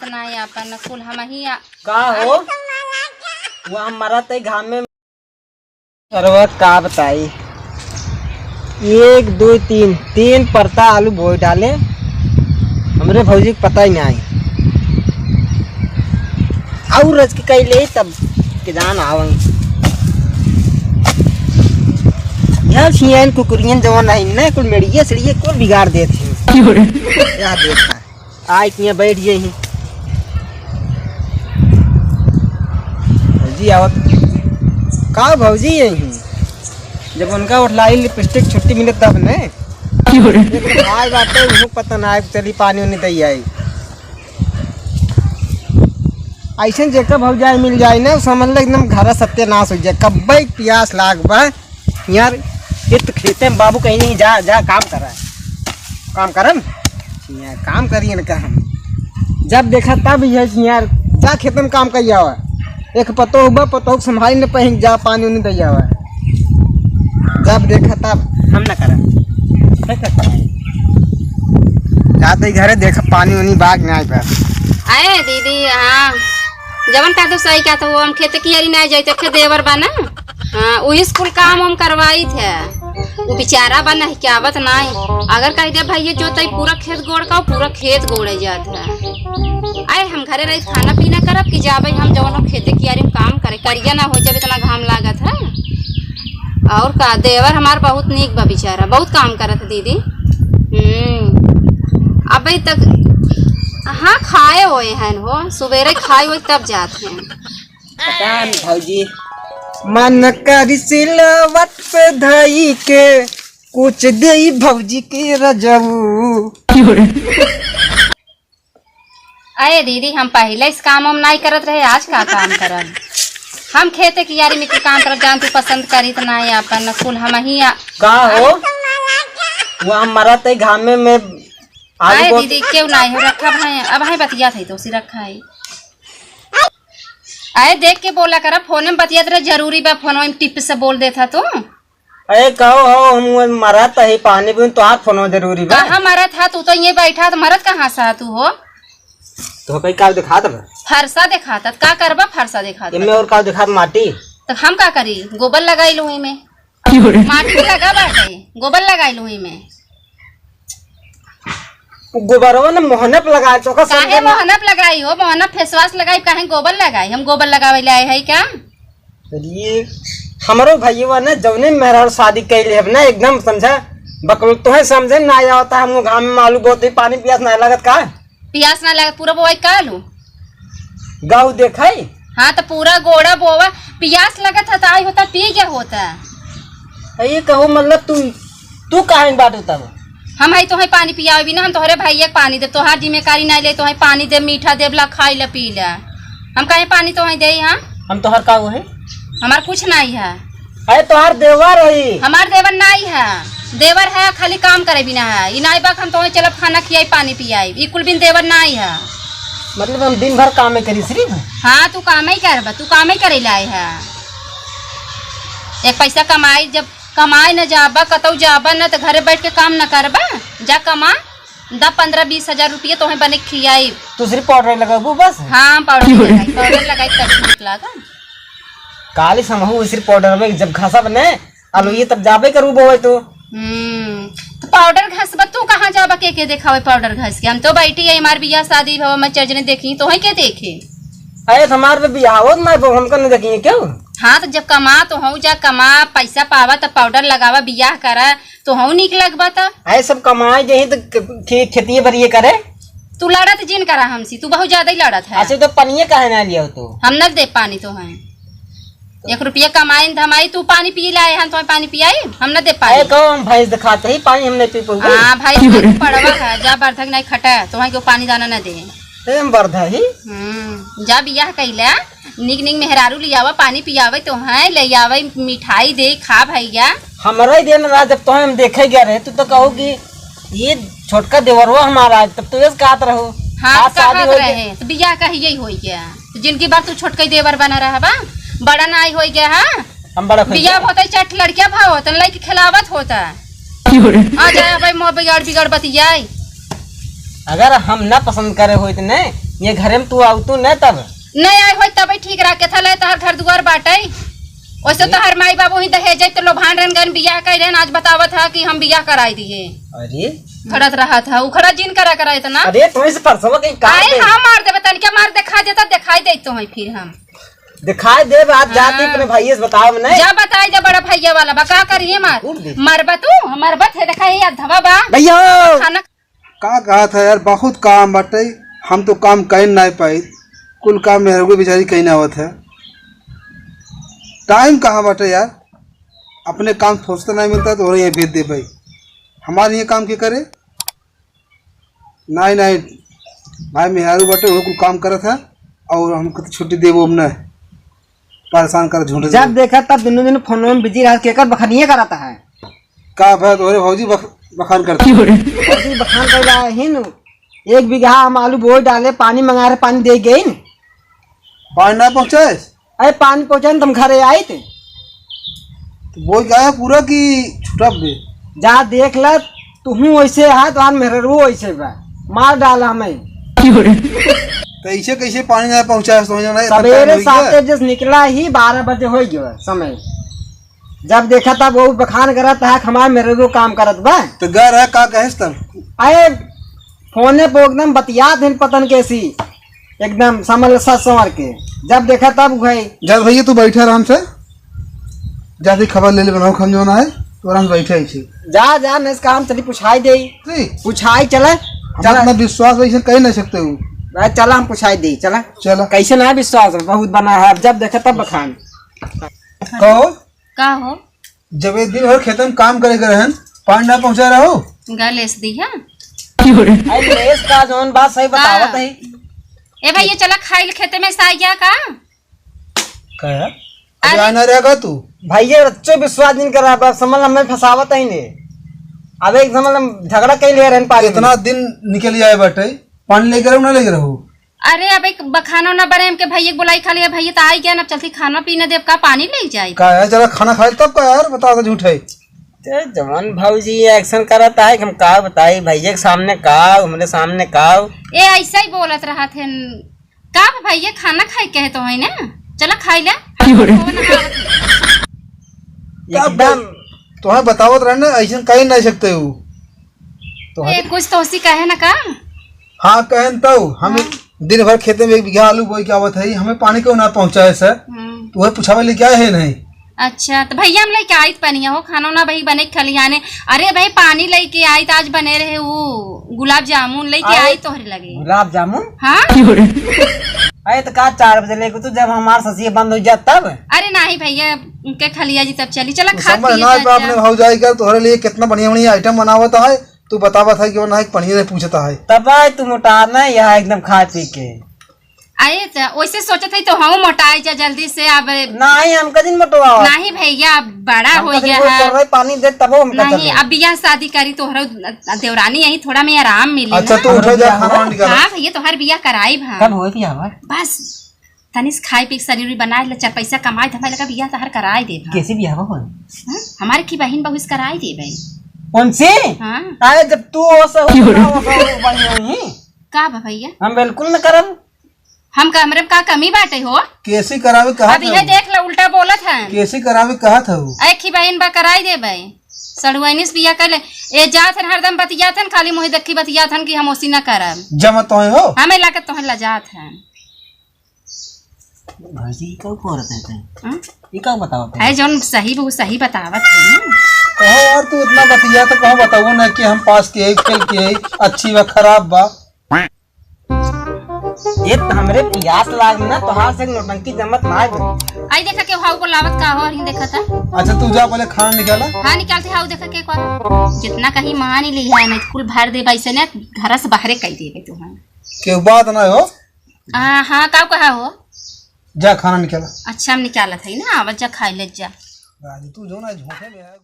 नहीं अपन कुल हम ही का हो वो हमारा ते घाम में सरवा का बताई 1 2 3 परता आलू बोई डाले हमरे भौजी को पता ही नहीं आई और रज के कैले तब के जान आवन यार छियन कुकुरियन जवन नहीं ना कुल मेड़िए सड़िए कुल बिगाड़ देते हैं यार देखा आय किए बैठ गए हैं भौजी आवत का भौजी यही जब उनका उठलाई लिपस्टिक छुट्टी मिले तब ने आज बात है पता ना चली पानी उन्हें दई आई ऐसे जेकर भौज जाए मिल जाए ना समझ लो एकदम घर सत्यानाश हो जाए कब प्यास लाग बा यार इत खेते में बाबू कहीं नहीं जा जा काम कर रहा है काम करम यार काम करिए ना का हम जब देखा तब यार जा खेत में काम कर हुआ एक पतो हुआ पतो संभाली न पहन जा पानी उन्हें दिया हुआ जब देखा तब हम न करें जाते घरे देखा पानी उन्हीं बाग में आए आए दीदी। हाँ जवन का तो सही का तो वो हम खेत की यारी नहीं जाते थे देवर बना। हाँ वही स्कूल काम हम करवाई थे वो बेचारा बना क्या बत नहीं अगर कह दे भाई ये जो तई पूरा खेत गोड़ का पूरा खेत गोड़े जात है। आए हम घरे रही खाना पीना करब कि जाबे हम जवन हम खेते की यारी काम करे करिया ना हो जब इतना घाम लागत है। और का देवर हमार बहुत नीक बा बेचारा बहुत काम करत है दीदी। अबे तक हाँ खाए हुए हैं हो सवेरे खाए हुए तब जाते हैं। पता नहीं भौजी मन कर सिलवट पे धई के कुछ दे भौजी के रजऊ। अरे दीदी हम पहले इस काम हम नहीं करत रहे आज का काम करब हम खेते की यारी में काम करब जान तू पसंद करी तो नहीं अपन कुल हम ही का हो वो हमारा ते घाम में आए दीदी क्यों नहीं हो रखा भाई अब है बतिया थी तो उसी रखा है। आए देख के बोला करा फोन में बतिया रहे जरूरी बा फोन में टिप से बोल देता तो अरे कहो हो हम मरा ही पानी भी तो हाथ फोन जरूरी बा कहाँ मरा था तू तो ये बैठा तो मरद कहाँ सा तू हो तो कई का दिखा दे फरसा दिखाता का करबा फरसा दिखाता में और का दिखा माटी तो हम का करी गोबर लगाई लूही में माटी लगा बाटे गोबर लगाई लूही में गोबरवा ने मोहनप लगाए चोका काहे मोहनप लगाई हो मोहनप फेसवाश लगाई काहे गोबर लगाई हम गोबर लगावे ले आए है क्या। ये हमारो भैया ने जवने मेहरा शादी कैले है ना एकदम समझा बकल तो है समझे ना आता हम घाम में आलू बहुत ही पानी पियास ना लागत का पियास ना लागत पूरा बोई का लू गाँव देखाई। हाँ तो पूरा गोड़ा बोवा पियास लगत है आई होता पी क्या होता ये कहो मतलब तू काहे बात होता हम है तो है पानी पिया भी ना हम तोहरे भैया पानी दे तोहार जिम्मेदारी नहीं ले तो है पानी दे मीठा देवला खाई ला पी ला हम कहे पानी तो है दे हाँ हम तोहर का है हमार कुछ नहीं है। अरे तोहर देवर है हमार देवर नहीं है देवर है खाली काम करे बिना है ये नहीं बाक हम तो चलब खाना खियाई पानी पियाई ये कुल बिन देवर नहीं है मतलब हम दिन भर काम करी सिर्फ। हाँ तू काम ही कर तू काम ही करे लाए है एक पैसा कमाई जब कमाए न जाबा कतौ जाबा न तो घरे बैठ के काम न करबा जा कमा 10-15-20 हजार रुपये तो बने खियाई तू सिर्फ पाउडर लगाबू बस। हाँ पाउडर लगाई तब निकला था काली समूह सिर्फ पाउडर में जब घासा बने आलू ये तब जाबे करू बोए तो पाउडर घास तू कहाँ जाबा के देखावे पाउडर घास के हम तो बैठी है हमारे बियाह शादी भवा में चर्च ने देखी तो है के देखे अरे हमारे बियाह हो हमको नहीं देखी क्यों। हाँ तो जब कमा तो हूँ जा कमा पैसा पावा तो पाउडर लगावा बियाह करा तो हूँ निक लगवा तो अरे सब कमाए यही तो खेती भरिए करे तू लड़त जिन करा हमसी तू बहुत ज्यादा ही लड़त है। अच्छा तो पनिये काहे ना लिया तो हम न दे पानी तो है 1 रुपया कमाई धमाई तू पानी पी लाए हम तो पानी पियाई हम न दे पानी हम भैंस दिखाते ही पानी हम नहीं पी पाऊंगे। हाँ भाई पड़वा है जा बर्धक नहीं खटा तो क्यों पानी दाना न दे बर्धा ही जा बियाह कैला निक निक मेहरारू लियावा पानी पियावे तो है ले आवे मिठाई दे खा भैया हमारा ही दिन रात जब तो हम देखे गया रहे तो कहो कि ये छोटका देवरवा हमारा तब तो कहत रहो। हाँ कहत रहे तो बियाह का यही हो गया तो जिनकी बार तू छोटका देवर बना रहा बा बड़ा ना हो गया। हाँ हम बड़ा बियाह होता चट लड़किया भाव होता लड़की खिलावत होता आ जाए भाई मोह बिगाड़ बिगाड़ बतियाई अगर हम ना पसंद करे हो इतने ये घरे में तू आऊ तू न तब नहीं आए हो तब ठीक रह के थले तहर घर दुआर बाटे वैसे तो हर माई बाबू ही दहेज तो लोभान रन गन बियाह कर रहे आज बतावत था कि हम बियाह कराई दिए। अरे खड़त रहा था उखड़ा जिन करा इतना। अरे तुम्हें से परसों कहीं का अरे हाँ मार दे बता क्या मार दिखा देता दिखाई दे तो है फिर हम दिखाई दे बात जाती अपने भाई से बताओ नहीं जा बताई दे बड़ा भैया वाला बा का करिए मार मरबत तू मरबत है देखा ये धवा बा भैया खाना का कहा था यार बहुत काम बाटे हम तो काम कर नहीं पाई कुल काम मेरे को बेचारी कहीं ना होता है टाइम कहाँ बाटे यार अपने काम सोचते नहीं मिलता तो और ये भेज दे भाई हमारे ये काम के करे नहीं नहीं भाई मेहरू बाटे वो कुल काम करे था और हमको तो छुट्टी दे वो न परेशान कर झूठ जब देखा तब दिन फोन में बिजी रहा केकर बखानिए कराता है का भाई तोरे भौजी बखान करते भौजी बखान कर रहा है न 1 बीघा हम आलू बो डाले पानी मंगा रहे पानी दे गई न पानी ना पहुँचाए अरे पानी पहुंचा तुम घरे आए थे तो वो गया पूरा कि छुटा दे जा देख ल तू वैसे है तो मेरे रू वैसे बा मार डाला हमें तो ऐसे कैसे पानी ना पहुँचाए सवेरे 7 बजे निकला ही 12 बजे हो गया समय जब देखा तब वो बखान करत है हमारे मेरे रू काम करत बा तो घर है का कहेस तब अरे फोने पे एकदम बतिया थे पतन कैसी एकदम समझ संवर के जब देखा तब भाई जब भैया तू बैठे आराम से जाती खबर ले ले बनाओ हम जो ना है तो आराम से बैठे ही जा न इसका हम चली पुछाई दे पुछाई चले चल अपना विश्वास वैसे कह नहीं सकते हो चला हम पुछाई दे चला चला कैसे ना विश्वास बहुत बना है अब जब देखा तब बखान कहो का हो जब एक दिन भर खेत में काम करे रहन पानी ना पहुँचा रहो गलेस दी है का जोन बात सही बतावत है ए भैया चला खाइल खेते में साइया का अरे आना रहेगा तू भैया बच्चों विश्वास नहीं कर रहा समझ हमें फंसावत है ने अब एक समझ झगड़ा कई ले रहे पानी इतना दिन निकल जाए बटे पानी लेकर ना लेकर रहो अरे अब एक बखानो ना बने हमके भैया बुलाई खा लिया भैया तो आई गया ना चलती खाना पीने देव का पानी ले जाए का है चला खाना खाए तब का यार बता दो झूठ है जवान भाजी एक्शन करता है हम का बताई भैया के सामने का हमारे सामने का ए ऐसा ही बोलत रहा थे का भैया खाना खाए कहे तो है ना चला खाई ले एकदम तुम्हें बतावत रहने ऐसा कह नहीं सकते हो तो ए कुछ तो उसी कहे ना का हाँ कहन तो हम दिन भर खेते में 1 बीघा आलू बोई के आवत है हमें पानी क्यों ना पहुँचाए सर तो वह पूछावे ले क्या है नहीं अच्छा तो भैया हम लेके आई पनिया हो खाना ना भाई बने खलियाने अरे भाई पानी लेके आई तो आज बने रहे वो गुलाब जामुन लेके आई तोहरे लगे गुलाब जामुन हाँ अरे तो का 4 बजे लेके तू जब हमार ससिया बंद हो जात तब अरे नहीं भैया उनके खलिया जी तब चली चला खा समझ ना अपने भाव जाए कर तोहरे लिए कितना बढ़िया बढ़िया आइटम बनावत है तू बतावा था कि वो ना पनीर पूछता है तब तू मोटा ना यहाँ एकदम खा पी के अरे वैसे सोचे थे तो हम मोटाई जा जल्दी से अब नहीं हम कदिन मोटवा नहीं भैया अब बड़ा हो गया है पानी दे तब हम नहीं अब बियाह शादी करी तोहरा देवरानी यही थोड़ा में आराम मिले अच्छा तू उठो जा खाना निकाल हाँ भैया तोहर बियाह कराई भा कब होई बियाह बस तनिस खाए पी शरीर बनाए ले 4 पैसा कमाए हमारे लगा बियाह तोहर कराई दे कैसे बियाह हो हमारे की बहन बहु कराई दे भाई कौन सी हाँ अरे जब तू का भैया हम बिल्कुल न करब हम कमरे में का कमी बाटे हो कैसे करावे कहा अब यह देख लो उल्टा बोलत है कैसे करावे कहा था वो एक ही बहन बा कराई दे भाई सड़ुआनिस बिया कर ले ए जात हन हरदम बतियात हन खाली मोहि देखी बतियात हन कि हम ओसी ना करब जमा तो हो हमें लाके तोहन लजात है भाजी का औरत है ये का बताओ है जोन सही बहुत सही बतावत है ना कहो यार तू इतना बतिया तो कहो बताओ ना कि हम पास के खेल के अच्छी व खराब बा ये हमरे प्यास लाग ना तोहार से नौटंकी जमत ना है आई देखा के हाउ को लावत का हो और ही देखा था अच्छा तू जा पहले खाना निकाला हाँ निकालते हाउ देखा के एक जितना कहीं मान ही ली है नहीं कुल भर दे भाई से ना घर से बाहर कह देबे तू के बात ना हो हाँ का कहा हो जा खाना निकाला अच्छा हम निकालत है ना आवाज जा खाई ले जा तू जो ना झूठे में है